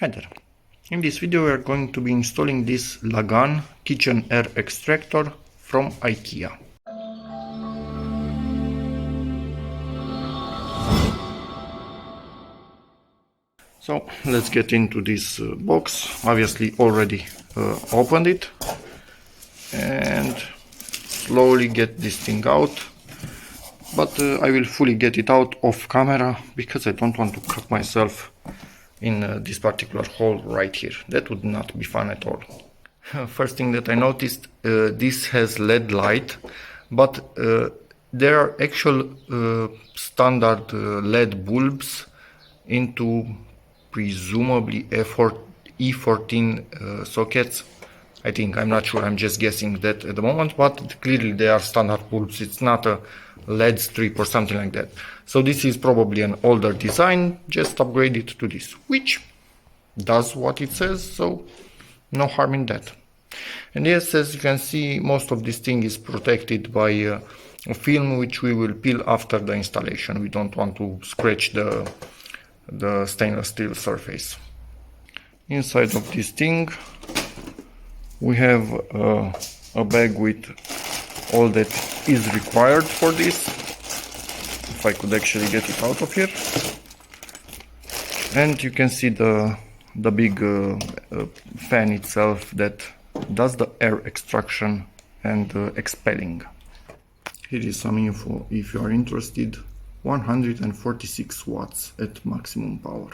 Hi there. In this video we are going to be installing this LAGAN kitchen air extractor from IKEA. So let's get into this box. Obviously already opened it and slowly get this thing out, but I will fully get it out off camera because I don't want to cut myself in this particular hole right here. That would not be fun at all. First thing that I noticed, this has LED light, but there are actual standard LED bulbs into presumably E14 sockets. I think, I'm not sure, I'm just guessing that at the moment, but clearly they are standard bulbs. It's not a LED strip or something like that. So this is probably an older design, just upgrade it to this, which does what it says, so no harm in that. And yes, as you can see, most of this thing is protected by a film which we will peel after the installation. We don't want to scratch the stainless steel surface. Inside of this thing we have a bag with all that is required for this, if I could actually get it out of here. And you can see the big fan itself that does the air extraction and expelling. Here is some info if you are interested. 146 watts at maximum power.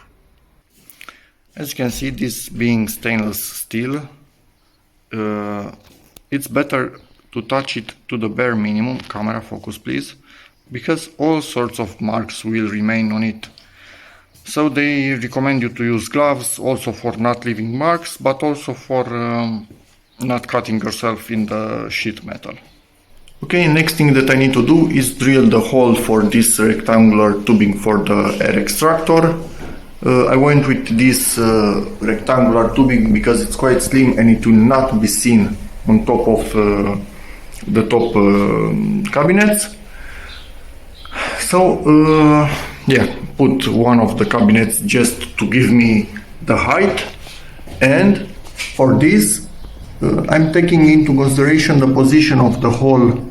As you can see, this being stainless steel, it's better to touch it to the bare minimum. Camera focus please, because all sorts of marks will remain on it. So they recommend you to use gloves also for not leaving marks, but also for not cutting yourself in the sheet metal. Okay, next thing that I need to do is drill the hole for this rectangular tubing for the air extractor. I went with this rectangular tubing because it's quite slim and it will not be seen on top of the top cabinets. So yeah, put one of the cabinets just to give me the height, and for this I'm taking into consideration the position of the hole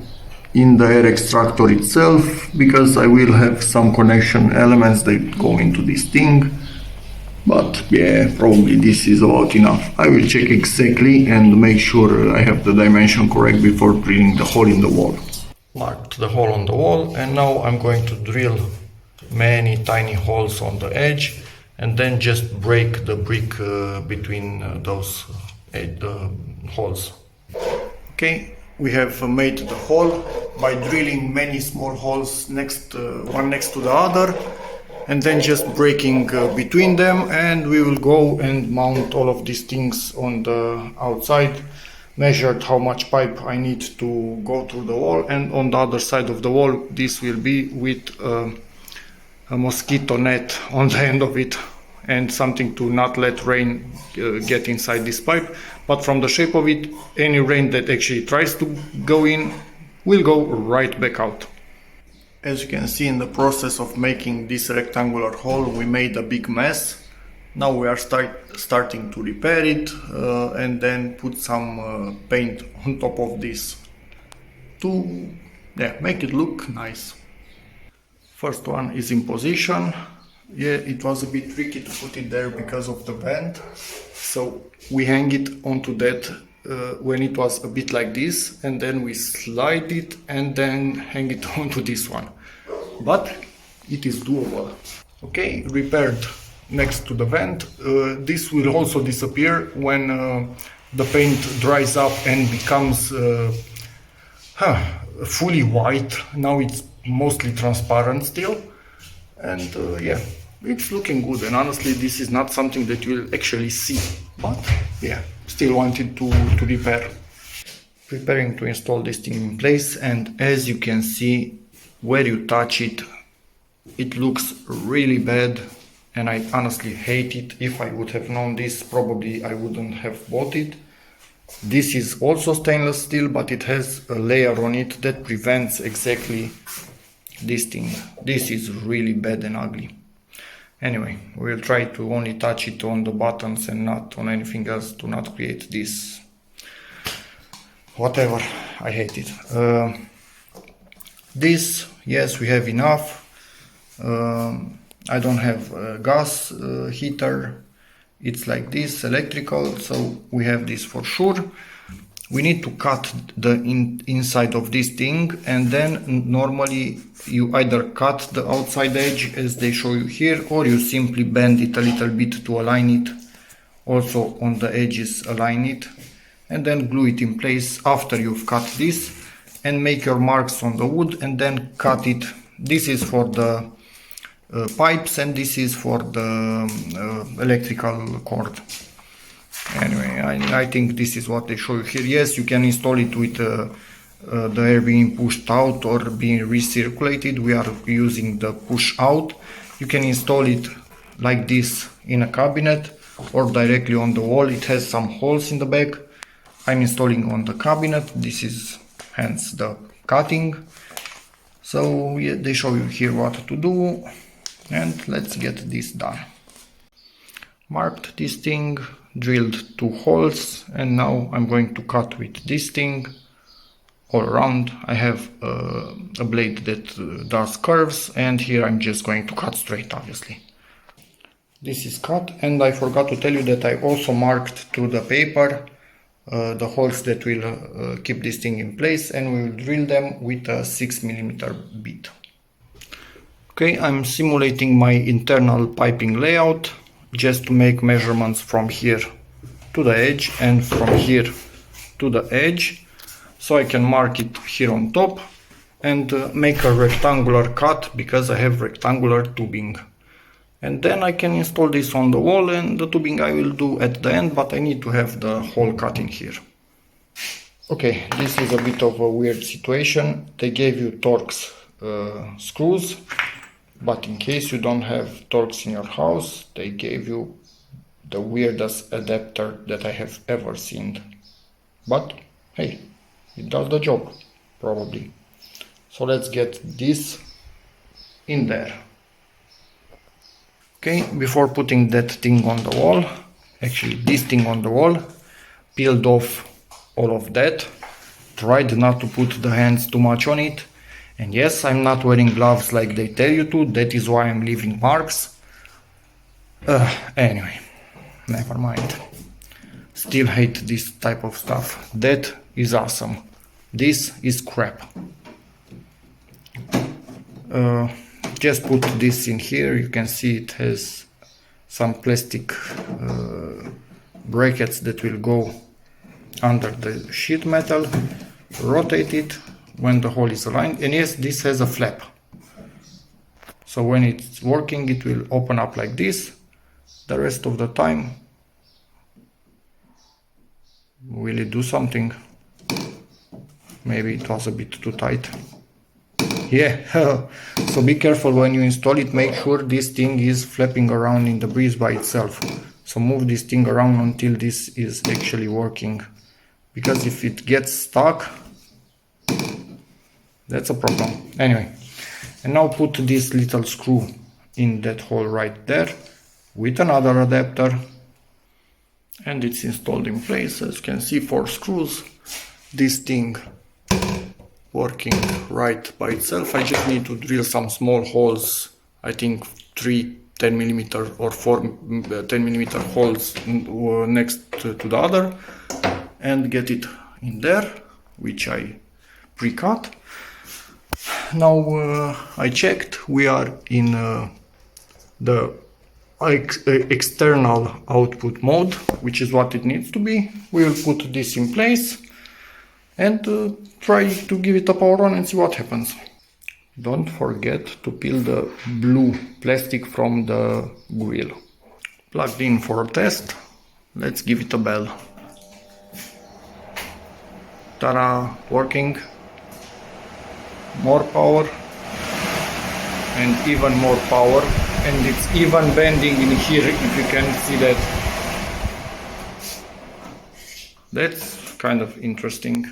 in the air extractor itself, because I will have some connection elements that go into this thing. But yeah, probably this is about enough. I will check exactly and make sure I have the dimension correct before drilling the hole in the wall. Marked the hole on the wall, and now I'm going to drill many tiny holes on the edge and then just break the brick between those holes. Okay, we have made the hole by drilling many small holes one next to the other, and then just breaking between them, and we will go and mount all of these things on the outside. Measured how much pipe I need to go through the wall, and on the other side of the wall this will be with a mosquito net on the end of it, and something to not let rain get inside this pipe. But from the shape of it, any rain that actually tries to go in will go right back out. As you can see, in the process of making this rectangular hole, we made a big mess. Now we are starting to repair it and then put some paint on top of this to make it look nice. First one is in position. Yeah, it was a bit tricky to put it there because of the bend. So we hang it onto that when it was a bit like this, and then we slide it and then hang it onto this one. But it is doable. Okay, repaired next to the vent. This will also disappear when the paint dries up and becomes fully white. Now it's mostly transparent still, and yeah, it's looking good. And honestly, this is not something that you will actually see, but yeah, still wanted to repair. Preparing to install this thing in place, and as you can see, where you touch it, it looks really bad, and I honestly hate it. If I would have known this, probably I wouldn't have bought it. This is also stainless steel, but it has a layer on it that prevents exactly this thing. This is really bad and ugly. Anyway, we'll try to only touch it on the buttons and not on anything else to not create this whatever. I hate it. This, yes, we have enough. I don't have a gas heater. It's like this, electrical, so we have this for sure. We need to cut the inside of this thing, and then normally you either cut the outside edge as they show you here, or you simply bend it a little bit to align it. Also on the edges align it, and then glue it in place after you've cut this, and make your marks on the wood and then cut it. This is for the pipes, and this is for the electrical cord. Anyway, I think this is what they show you here. Yes, you can install it with the air being pushed out or being recirculated. We are using the push out. You can install it like this in a cabinet or directly on the wall. It has some holes in the back. I'm installing on the cabinet. This is hence the cutting. So yeah, they show you here what to do, and let's get this done. Marked this thing, drilled 2 holes, and now I'm going to cut with this thing all around. I have a blade that does curves, and here I'm just going to cut straight, obviously. This is cut, and I forgot to tell you that I also marked to the paper the holes that will keep this thing in place, and we will drill them with a 6mm bit. Okay, I'm simulating my internal piping layout just to make measurements from here to the edge and from here to the edge, so I can mark it here on top and make a rectangular cut because I have rectangular tubing. And then I can install this on the wall, and the tubing I will do at the end, but I need to have the hole cut in here. Okay, this is a bit of a weird situation. They gave you Torx screws, but in case you don't have Torx in your house, they gave you the weirdest adapter that I have ever seen. But hey, it does the job, probably. So let's get this in there. Okay, before putting that thing on the wall, actually this thing on the wall, peeled off all of that, tried not to put the hands too much on it. And yes, I'm not wearing gloves like they tell you to, that is why I'm leaving marks. Anyway, never mind. Still hate this type of stuff. That is awesome. This is crap. Just put this in here. You can see it has some plastic brackets that will go under the sheet metal. Rotate it when the hole is aligned, and yes, this has a flap, so when it's working it will open up like this. The rest of the time, will it do something? Maybe it was a bit too tight. Yeah. So be careful when you install it, make sure this thing is flapping around in the breeze by itself. So move this thing around until this is actually working, because if it gets stuck, that's a problem. Anyway, and now put this little screw in that hole right there with another adapter, and it's installed in place. As you can see, 4 screws. This thing working right by itself. I just need to drill some small holes, I think 3 10mm or 4 10mm holes next to the other, and get it in there, which I pre-cut. Now I checked, we are in the external output mode, which is what it needs to be. We will put this in place and try to give it a power on and see what happens. Don't forget to peel the blue plastic from the grill. Plugged in for a test. Let's give it a bell. Ta-da! Working. More power and even more power, and it's even bending in here, if you can see that. That's kind of interesting.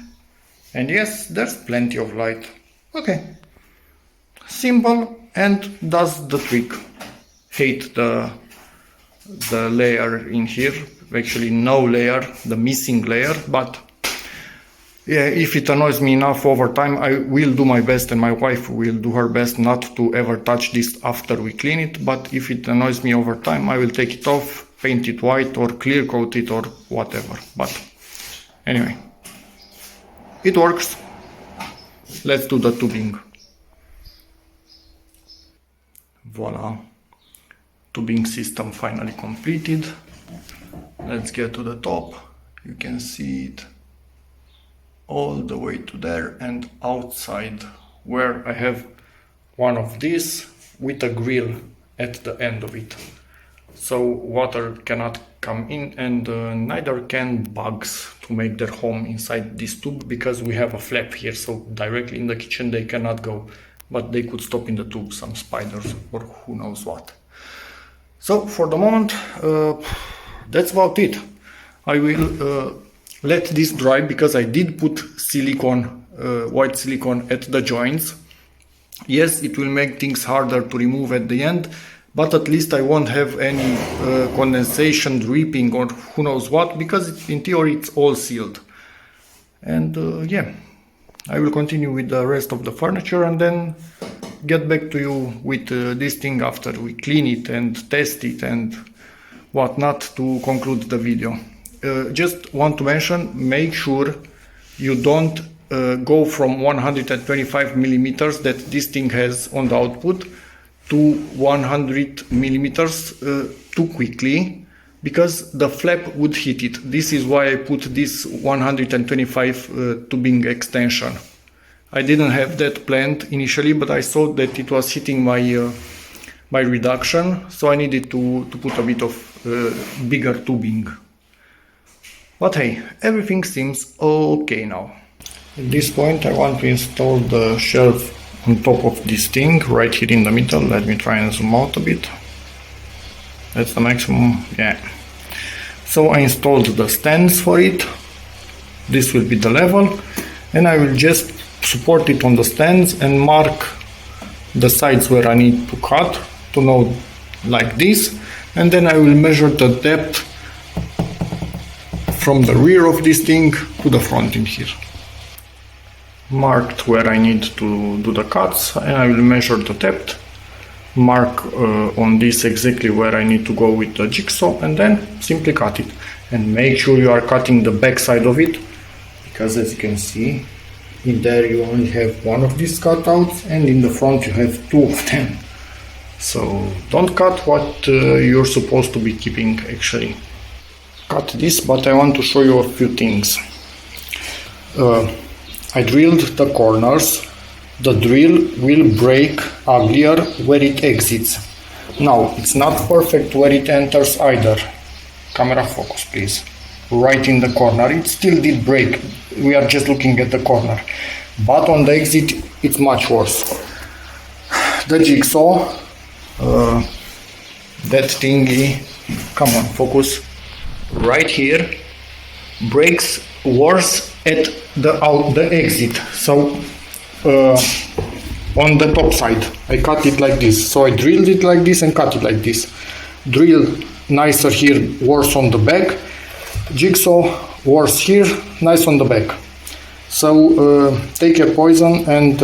And yes, there's plenty of light. Okay, simple and does the trick. hate the layer in here, actually no layer, the missing layer, but yeah, if it annoys me enough over time, I will do my best, and my wife will do her best not to ever touch this after we clean it. But if it annoys me over time, I will take it off, paint it white or clear coat it or whatever. But anyway, it works. Let's do the tubing. Voila, tubing system finally completed. Let's get to the top. You can see it all the way to there, and outside where I have one of these with a grill at the end of it, so water cannot come in, and neither can bugs to make their home inside this tube, because we have a flap here, so directly in the kitchen they cannot go, but they could stop in the tube, some spiders or who knows what. So for the moment that's about it. I will let this dry, because I did put silicone, white silicone at the joints. Yes, it will make things harder to remove at the end, but at least I won't have any condensation, dripping or who knows what, because in theory it's all sealed. And yeah, I will continue with the rest of the furniture and then get back to you with this thing after we clean it and test it and whatnot to conclude the video. Just want to mention, make sure you don't go from 125 millimeters that this thing has on the output to 100 millimeters too quickly, because the flap would hit it. This is why I put this 125 tubing extension. I didn't have that planned initially, but I saw that it was hitting my my reduction, so I needed to put a bit of bigger tubing. But hey, everything seems okay now. At this point I want to install the shelf on top of this thing, right here in the middle. Let me try and zoom out a bit. That's the maximum, yeah. So I installed the stands for it. This will be the level, and I will just support it on the stands and mark the sides where I need to cut, to know like this, and then I will measure the depth from the rear of this thing to the front in here. Marked where I need to do the cuts, and I will measure the depth, mark on this exactly where I need to go with the jigsaw, and then simply cut it. And make sure you are cutting the back side of it, because as you can see, in there you only have one of these cutouts, and in the front you have two of them. So don't cut what you're supposed to be keeping actually. Cut this, but I want to show you a few things. I drilled the corners. The drill will break uglier where it exits. Now, it's not perfect where it enters either. Camera focus, please. Right in the corner, it still did break. We are just looking at the corner. But on the exit, it's much worse. The jigsaw, that thingy, come on, focus. Right here, breaks worse at the exit. So on the top side I cut it like this, so I drilled it like this and cut it like this. Drill nicer here, worse on the back. Jigsaw worse here, nice on the back. So take your poison and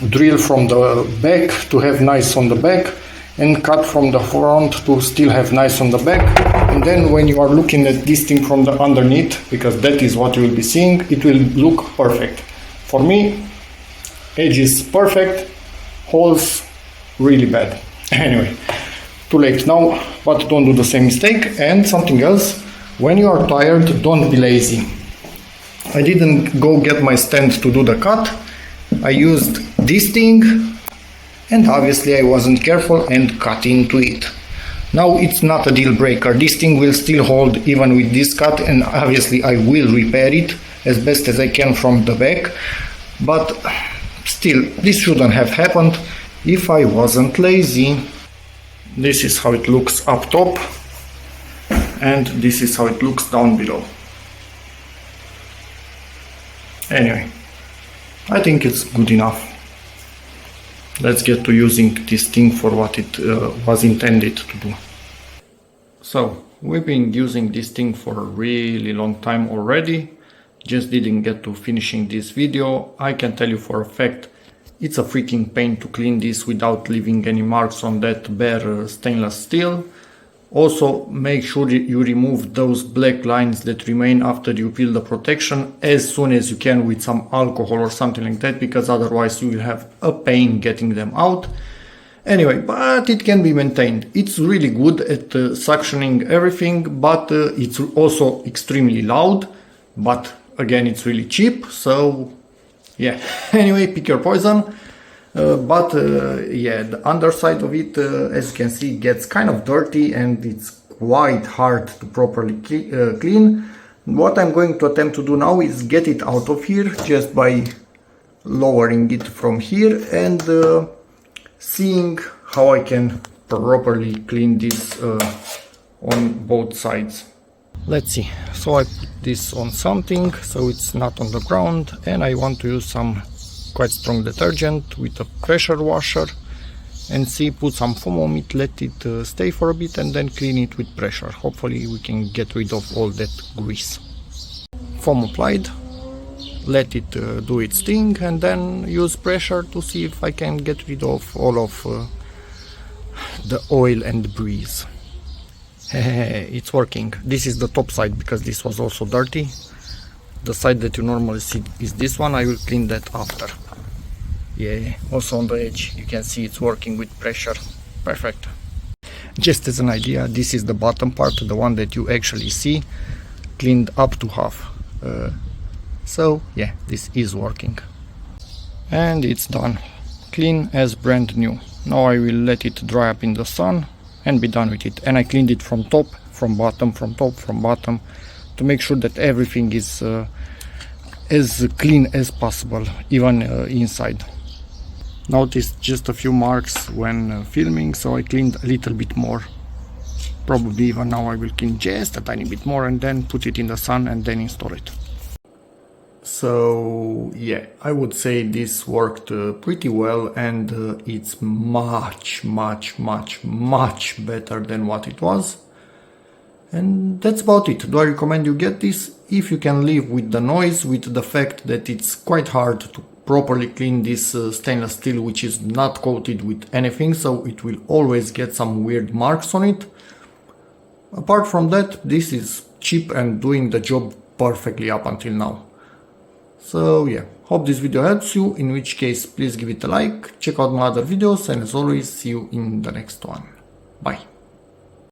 drill from the back to have nice on the back, and cut from the front to still have nice on the back. And then when you are looking at this thing from the underneath, because that is what you will be seeing, it will look perfect. For me, edge is perfect, holes really bad. Anyway, too late now, but don't do the same mistake. And something else, when you are tired, don't be lazy. I didn't go get my stand to do the cut. I used this thing, and obviously I wasn't careful and cut into it. Now it's not a deal breaker. This thing will still hold even with this cut, and obviously I will repair it as best as I can from the back. But still, this shouldn't have happened if I wasn't lazy. This is how it looks up top, and this is how it looks down below. Anyway, I think it's good enough. let's get to using this thing for what it was intended to do. So we've been using this thing for a really long time already, just didn't get to finishing this video. I can tell you for a fact it's a freaking pain to clean this without leaving any marks on that bare stainless steel. Also, make sure you remove those black lines that remain after you peel the protection as soon as you can with some alcohol or something like that, because otherwise you will have a pain getting them out. Anyway, but it can be maintained. It's really good at suctioning everything, but it's also extremely loud. But again, it's really cheap, so yeah. Anyway, pick your poison. Yeah, the underside of it, as you can see, gets kind of dirty and it's quite hard to properly clean. What I'm going to attempt to do now is get it out of here just by lowering it from here and seeing how I can properly clean this on both sides. Let's see. So I put this on something so it's not on the ground, and I want to use some quite strong detergent with a pressure washer and see, put some foam on it, let it stay for a bit and then clean it with pressure. Hopefully we can get rid of all that grease. Foam applied, let it do its thing, and then use pressure to see if I can get rid of all of the oil and debris. It's working. This is the top side because this was also dirty. The side that you normally see is this one. I will clean that after. Yeah, also on the edge you can see it's working with pressure. Perfect. Just as an idea, this is the bottom part, the one that you actually see, cleaned up to half. So yeah, this is working. And it's done. Clean as brand new. Now I will let it dry up in the sun and be done with it. And I cleaned it from top, from bottom, from top, from bottom, to make sure that everything is as clean as possible, even inside. Noticed just a few marks when filming, so I cleaned a little bit more. Probably even now I will clean just a tiny bit more and then put it in the sun and then install it. So yeah, I would say this worked pretty well, and it's much better than what it was. And that's about it. Do I recommend you get this? If you can live with the noise, with the fact that it's quite hard to properly clean this stainless steel, which is not coated with anything, so it will always get some weird marks on it. Apart from that, this is cheap and doing the job perfectly up until now. So yeah, hope this video helps you, in which case please give it a like, check out my other videos, and as always, see you in the next one. Bye.